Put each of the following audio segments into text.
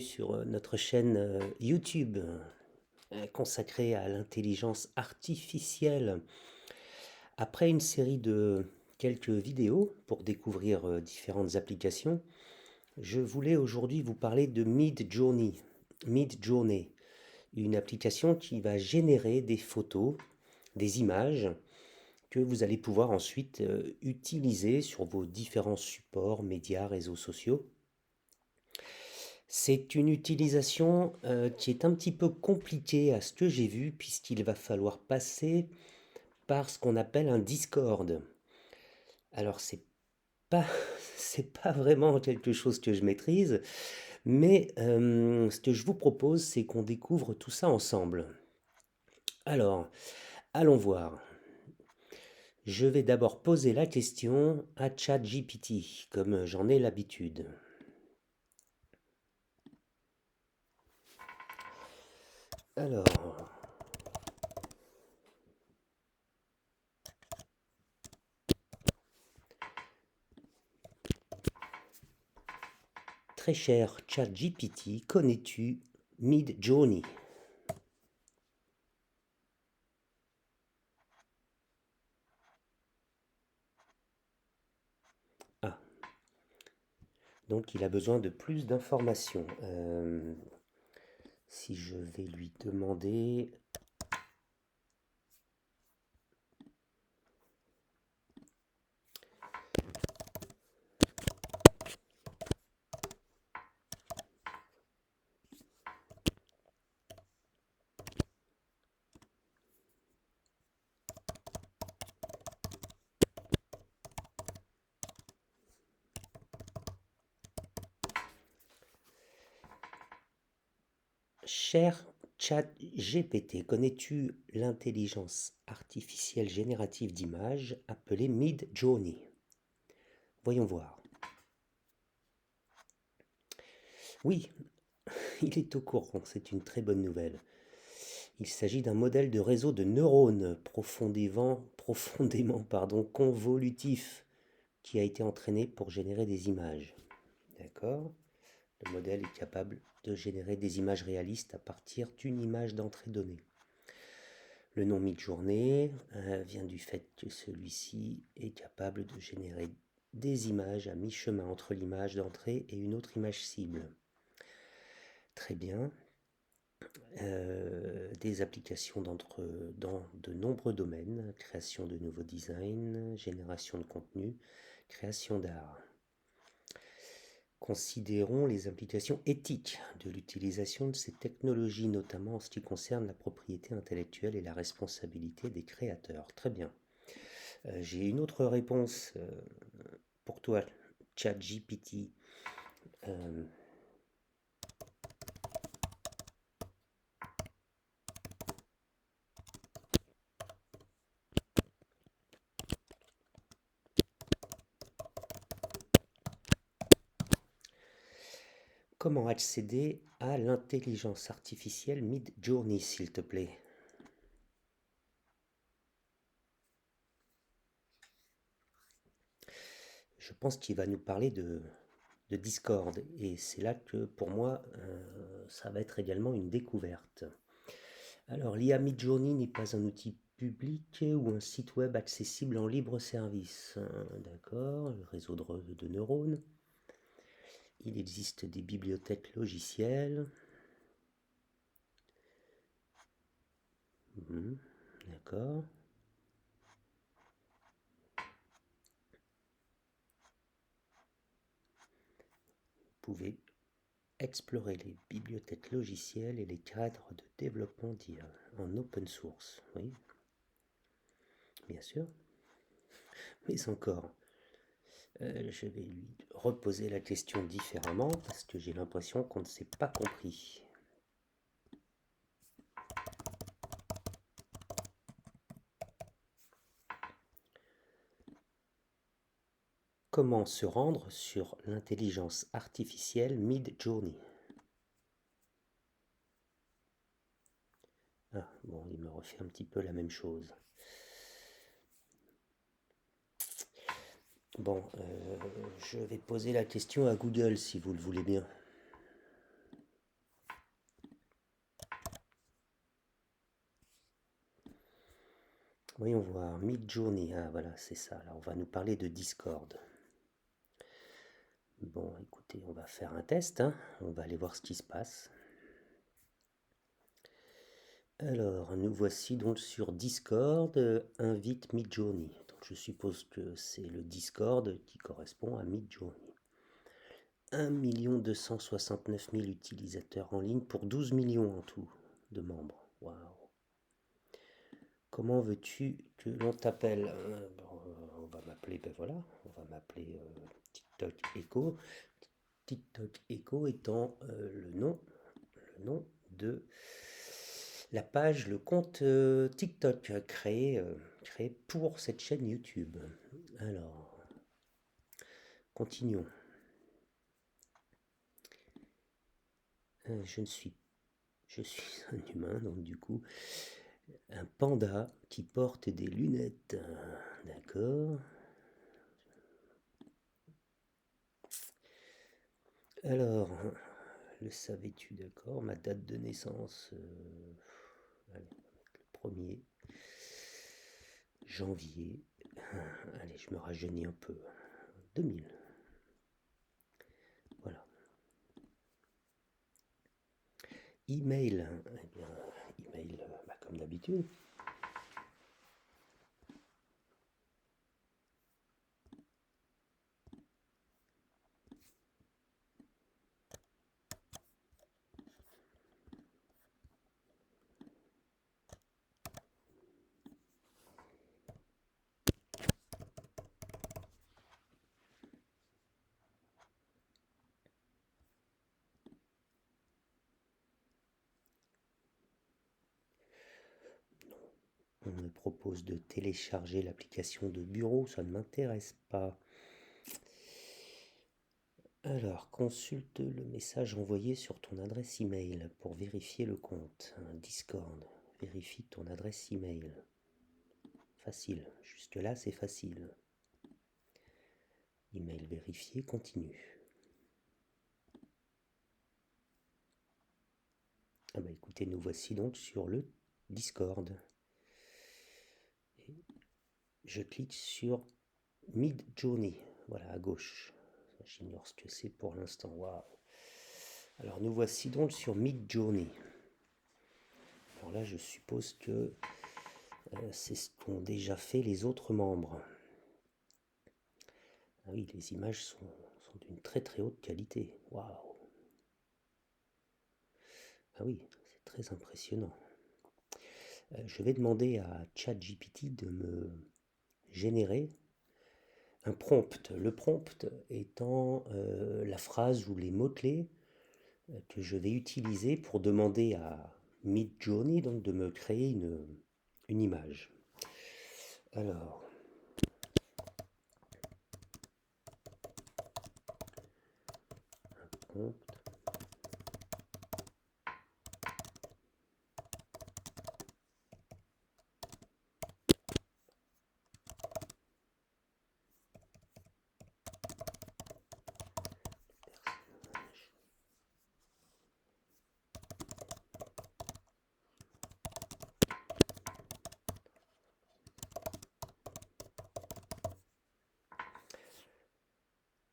Sur notre chaîne YouTube consacrée à l'intelligence artificielle. Après une série de quelques vidéos pour découvrir différentes applications, je voulais aujourd'hui vous parler de Midjourney. Midjourney, une application qui va générer des photos, des images que vous allez pouvoir ensuite utiliser sur vos différents supports, médias, réseaux sociaux. C'est une utilisation qui est un petit peu compliquée à ce que j'ai vu, puisqu'il va falloir passer par ce qu'on appelle un Discord. Alors pas, c'est pas vraiment quelque chose que je maîtrise, mais ce que je vous propose, c'est qu'on découvre tout ça ensemble. Alors, allons voir. Je vais d'abord poser la question à ChatGPT, comme j'en ai l'habitude. Alors, très cher ChatGPT, connais-tu Midjourney? Ah, donc il a besoin de plus d'informations. Si je vais lui demander... Cher ChatGPT, connais-tu l'intelligence artificielle générative d'images appelée Midjourney? Voyons voir. Oui, il est au courant, c'est une très bonne nouvelle. Il s'agit d'un modèle de réseau de neurones profondément convolutif qui a été entraîné pour générer des images. D'accord? Le modèle est capable de générer des images réalistes à partir d'une image d'entrée donnée. Le nom Midjourney vient du fait que celui-ci est capable de générer des images à mi-chemin entre l'image d'entrée et une autre image cible. Très bien. Des applications dans de nombreux domaines, création de nouveaux designs, génération de contenu, création d'art. Considérons les implications éthiques de l'utilisation de ces technologies, notamment en ce qui concerne la propriété intellectuelle et la responsabilité des créateurs. Très bien. J'ai une autre réponse pour toi, ChatGPT. Euh, Comment accéder à l'intelligence artificielle Midjourney, s'il te plaît? Je pense qu'il va nous parler de Discord. Et c'est là que, pour moi, ça va être également une découverte. Alors, l'IA Midjourney n'est pas un outil public ou un site web accessible en libre service. D'accord, le réseau de neurones. Il existe des bibliothèques logicielles. D'accord. Vous pouvez explorer les bibliothèques logicielles et les cadres de développement d'IA en open source. Oui, bien sûr. Mais encore, je vais lui reposer la question différemment parce que j'ai l'impression qu'on ne s'est pas compris. Comment se rendre sur l'intelligence artificielle Midjourney? Ah, bon, il me refait un petit peu la même chose. Bon, je vais poser la question à Google si vous le voulez bien. Voyons voir, Midjourney, ah voilà, c'est ça. Là, on va nous parler de Discord. Bon, écoutez, on va faire un test, hein. On va aller voir ce qui se passe. Alors, nous voici donc sur Discord, invite Midjourney. Donc, je suppose que c'est le Discord qui correspond à Midjourney. 1 269 000 utilisateurs en ligne pour 12 millions en tout de membres. Waouh! Comment veux-tu que l'on t'appelle? On va m'appeler, ben voilà, on va m'appeler TikTok Echo. TikTok Echo étant le nom de la page, le compte TikTok créé pour cette chaîne YouTube. Alors, continuons. Je suis un humain, donc du coup, un panda qui porte des lunettes. D'accord. Alors, le savais-tu, d'accord? Ma date de naissance, allez, le 1er janvier. Allez, je me rajeunis un peu. 2000. Voilà. Email. Eh bien, email, comme d'habitude. On me propose de télécharger l'application de bureau, ça ne m'intéresse pas. Alors, consulte le message envoyé sur ton adresse email pour vérifier le compte. Discord, vérifie ton adresse email. Facile, jusque-là c'est facile. Email vérifié, continue. Ah bah écoutez, nous voici donc sur le Discord. Et je clique sur Midjourney, voilà à gauche. J'ignore ce que c'est pour l'instant. Waouh. Alors nous voici donc sur Midjourney. Alors là, je suppose que c'est ce qu'ont déjà fait les autres membres. Ah oui, les images sont d'une très très haute qualité. Waouh. Ah oui, c'est très impressionnant. Je vais demander à ChatGPT de me générer un prompt. Le prompt étant la phrase ou les mots-clés que je vais utiliser pour demander à Midjourney donc de me créer une image. Alors, un prompt.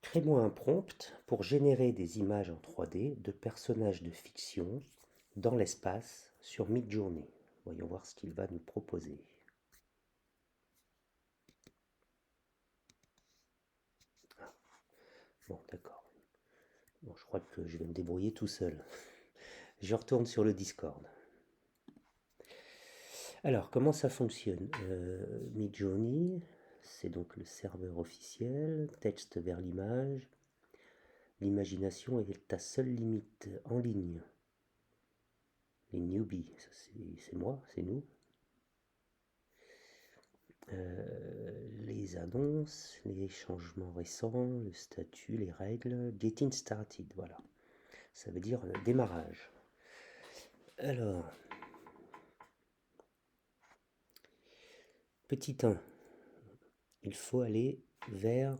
Crée-moi un prompt pour générer des images en 3D de personnages de fiction dans l'espace sur Midjourney. Voyons voir ce qu'il va nous proposer. Ah, bon, d'accord. Bon, je crois que je vais me débrouiller tout seul. Je retourne sur le Discord. Alors, comment ça fonctionne? Midjourney, c'est donc le serveur officiel, texte vers l'image. L'imagination est ta seule limite en ligne. Les newbies, c'est moi, c'est nous. Les annonces, les changements récents, le statut, les règles, getting started, voilà. Ça veut dire le démarrage. Alors, petit 1, il faut aller vers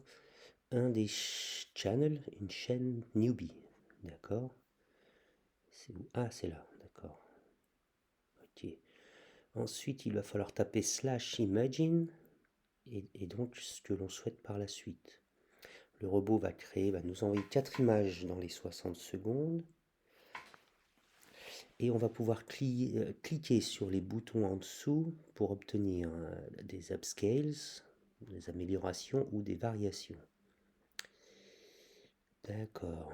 un des channels, une chaîne newbie, d'accord? C'est où? Ah, c'est là, d'accord. Ok. Ensuite, il va falloir taper /imagine et donc ce que l'on souhaite par la suite. Le robot va nous envoyer 4 images dans les 60 secondes. Et on va pouvoir cliquer sur les boutons en dessous pour obtenir des upscales, des améliorations ou des variations. D'accord.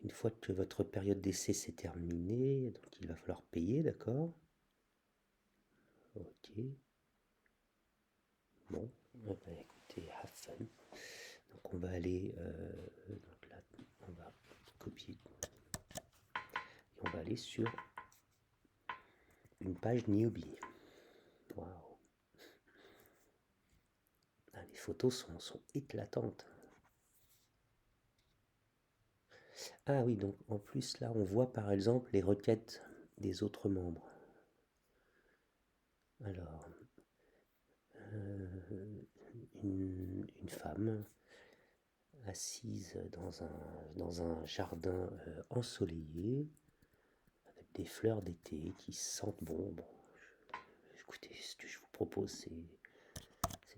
Une fois que votre période d'essai s'est terminée, donc il va falloir payer, d'accord? Ok. Bon, écoutez, have fun. Donc on va aller, donc là, on va copier. Et on va aller sur une page newbie. Waouh. Ah, les photos sont éclatantes. Ah oui, donc en plus là, on voit par exemple les requêtes des autres membres. Alors, une femme assise dans un jardin ensoleillé avec des fleurs d'été qui sentent bon. Écoutez, ce que je vous propose, c'est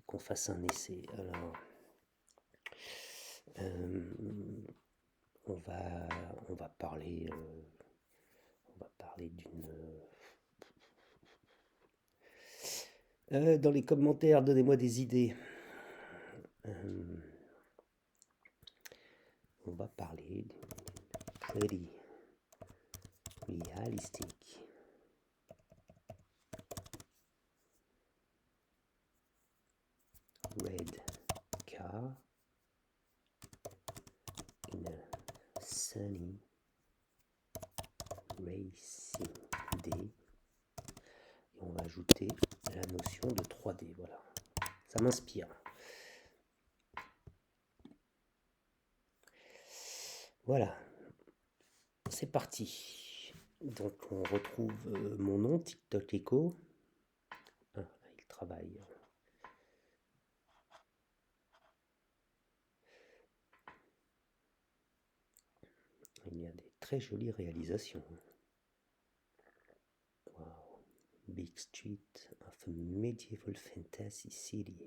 qu'on fasse un essai. Alors, on va parler d'une... dans les commentaires, donnez-moi des idées. On va parler d'une pretty realistic red car in a sunny racing day. Et on va ajouter la notion de 3D. Voilà, ça m'inspire. Voilà, c'est parti. Donc on retrouve mon nom, TikTok Echo. Ah, il travaille. Il y a des très jolies réalisations. Wow. Big Street of a Medieval Fantasy City.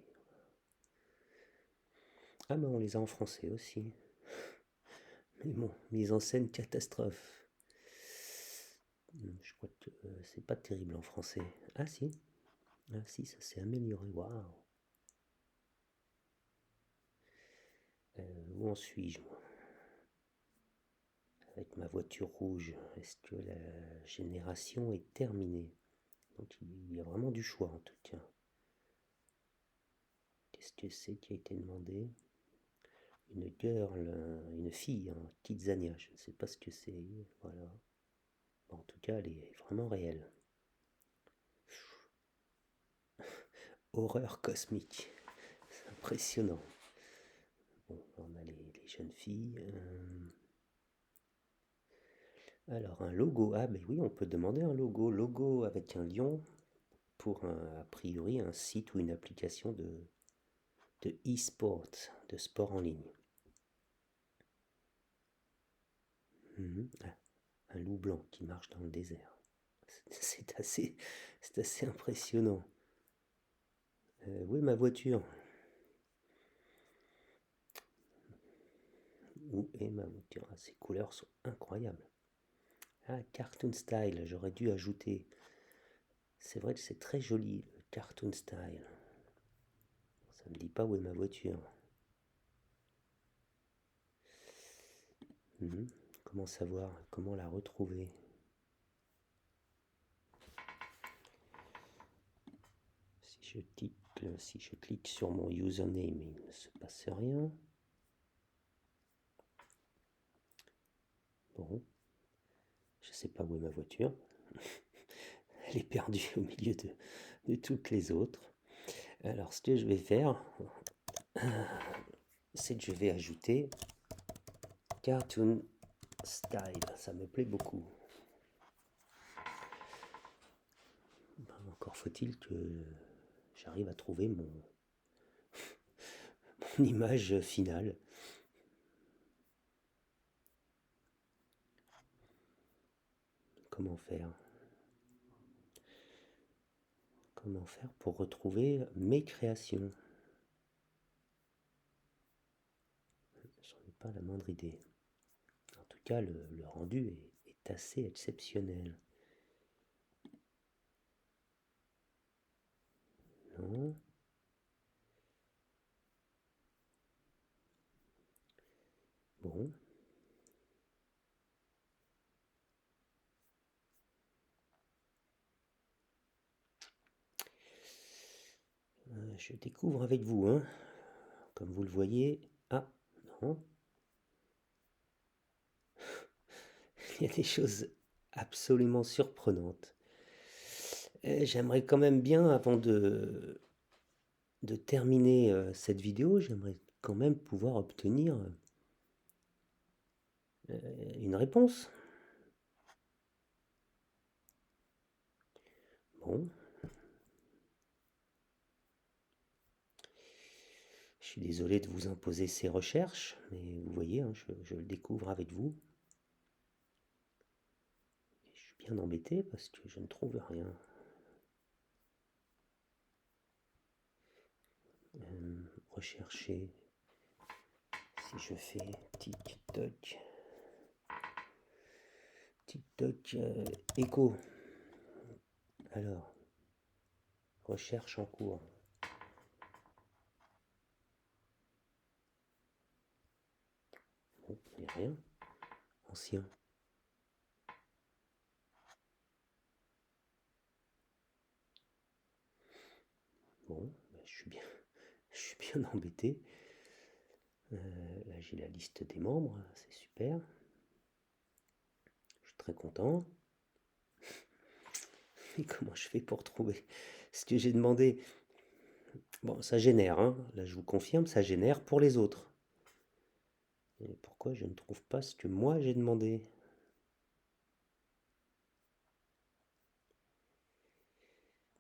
Ah ben on les a en français aussi. Mais bon, mise en scène catastrophe. Je crois que c'est pas terrible en français. Ah si. Ah si, ça s'est amélioré. Waouh. Où en suis-je moi? Avec ma voiture rouge, est-ce que la génération est terminée? Donc il y a vraiment du choix en tout cas. Qu'est-ce que c'est qui a été demandé? Une girl, une fille, hein, Kidzania, je ne sais pas ce que c'est. Voilà. En tout cas, elle est vraiment réelle. Horreur cosmique. C'est impressionnant. Bon, on a les jeunes filles. Alors, un logo. Ah, ben oui, on peut demander un logo. Logo avec un lion pour, a priori, un site ou une application de e-sport, de sport en ligne. Ah, un loup blanc qui marche dans le désert. C'est assez impressionnant. Où est ma voiture? Où est ma voiture? Ah, ces couleurs sont incroyables. Ah, cartoon style, j'aurais dû ajouter. C'est vrai que c'est très joli, le cartoon style. Ça me dit pas où est ma voiture. Comment savoir? Comment la retrouver? Si je clique sur mon username, il ne se passe rien. Bon, je sais pas où est ma voiture. Elle est perdue au milieu de toutes les autres. Alors, ce que je vais faire, c'est que je vais ajouter cartoon style. Ça me plaît beaucoup. Encore faut-il que j'arrive à trouver mon image finale. Comment faire? Comment faire pour retrouver mes créations? J'en ai pas la moindre idée. En tout cas, le rendu est assez exceptionnel. Non. Bon. Je découvre avec vous, hein. Comme vous le voyez. Ah, non. Il y a des choses absolument surprenantes. J'aimerais quand même bien, avant de terminer cette vidéo, j'aimerais quand même pouvoir obtenir une réponse. Bon. Je suis désolé de vous imposer ces recherches, mais vous voyez, hein, je le découvre avec vous. Et je suis bien embêté parce que je ne trouve rien. Rechercher. Si je fais TikTok, écho. Alors, recherche en cours. Bon, il n'y a rien. Ancien. Bon, ben, je suis bien embêté. Là, j'ai la liste des membres, c'est super. Je suis très content. Et comment je fais pour trouver ce que j'ai demandé? Bon, ça génère, hein. Là, je vous confirme, ça génère pour les autres. Et pourquoi je ne trouve pas ce que moi j'ai demandé?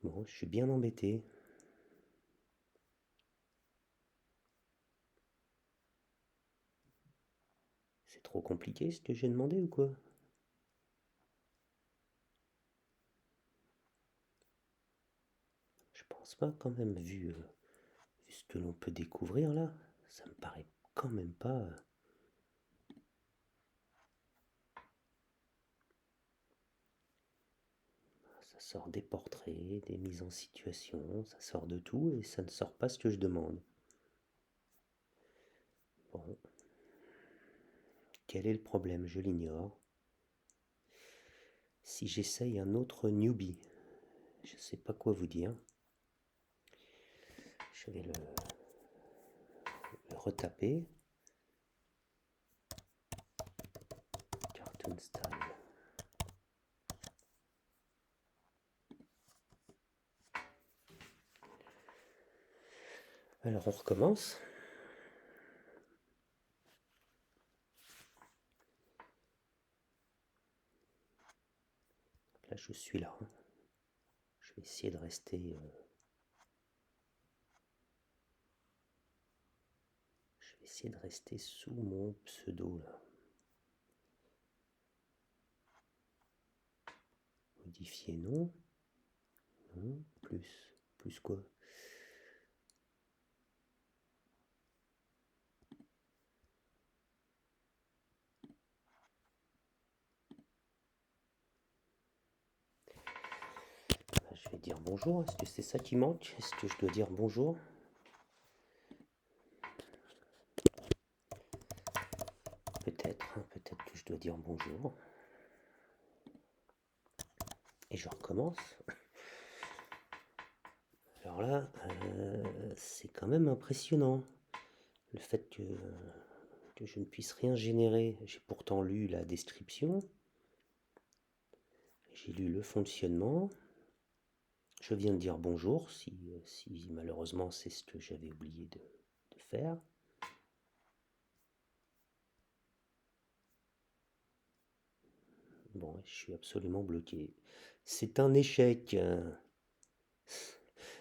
Bon, je suis bien embêté. C'est trop compliqué ce que j'ai demandé ou quoi? Je pense pas quand même, vu ce que l'on peut découvrir là. Ça me paraît quand même pas... Ça sort des portraits, des mises en situation, ça sort de tout et ça ne sort pas ce que je demande. Bon. Quel est le problème? Je l'ignore. Si j'essaye un autre newbie, je ne sais pas quoi vous dire. Je vais le retaper. Cartoon style. Alors on recommence. Là je suis là. Je vais essayer de rester... Je vais essayer de rester sous mon pseudo là. Modifier non. Non. Plus. Plus quoi? Je vais dire bonjour. Est-ce que c'est ça qui manque? Est-ce que je dois dire bonjour? Peut-être, hein, peut-être que je dois dire bonjour. Et je recommence. Alors là, c'est quand même impressionnant. Le fait que je ne puisse rien générer. J'ai pourtant lu la description. J'ai lu le fonctionnement. Je viens de dire bonjour, si malheureusement c'est ce que j'avais oublié de faire. Bon, je suis absolument bloqué. C'est un échec.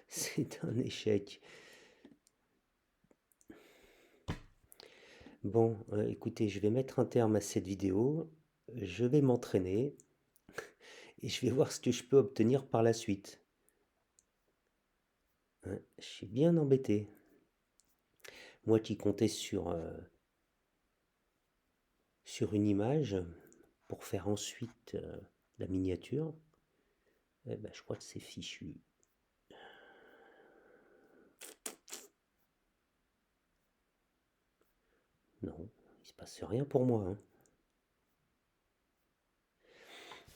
C'est un échec. Bon, écoutez, je vais mettre un terme à cette vidéo. Je vais m'entraîner et je vais voir ce que je peux obtenir par la suite. Hein, je suis bien embêté. Moi qui comptais sur une image pour faire ensuite la miniature, eh ben, je crois que c'est fichu. Non, il se passe rien pour moi, hein.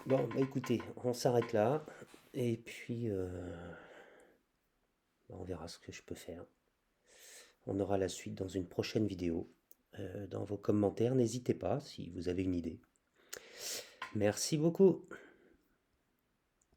Bon, bah écoutez, on s'arrête là. Et puis, on verra ce que je peux faire. On aura la suite dans une prochaine vidéo. Dans vos commentaires, n'hésitez pas si vous avez une idée. Merci beaucoup.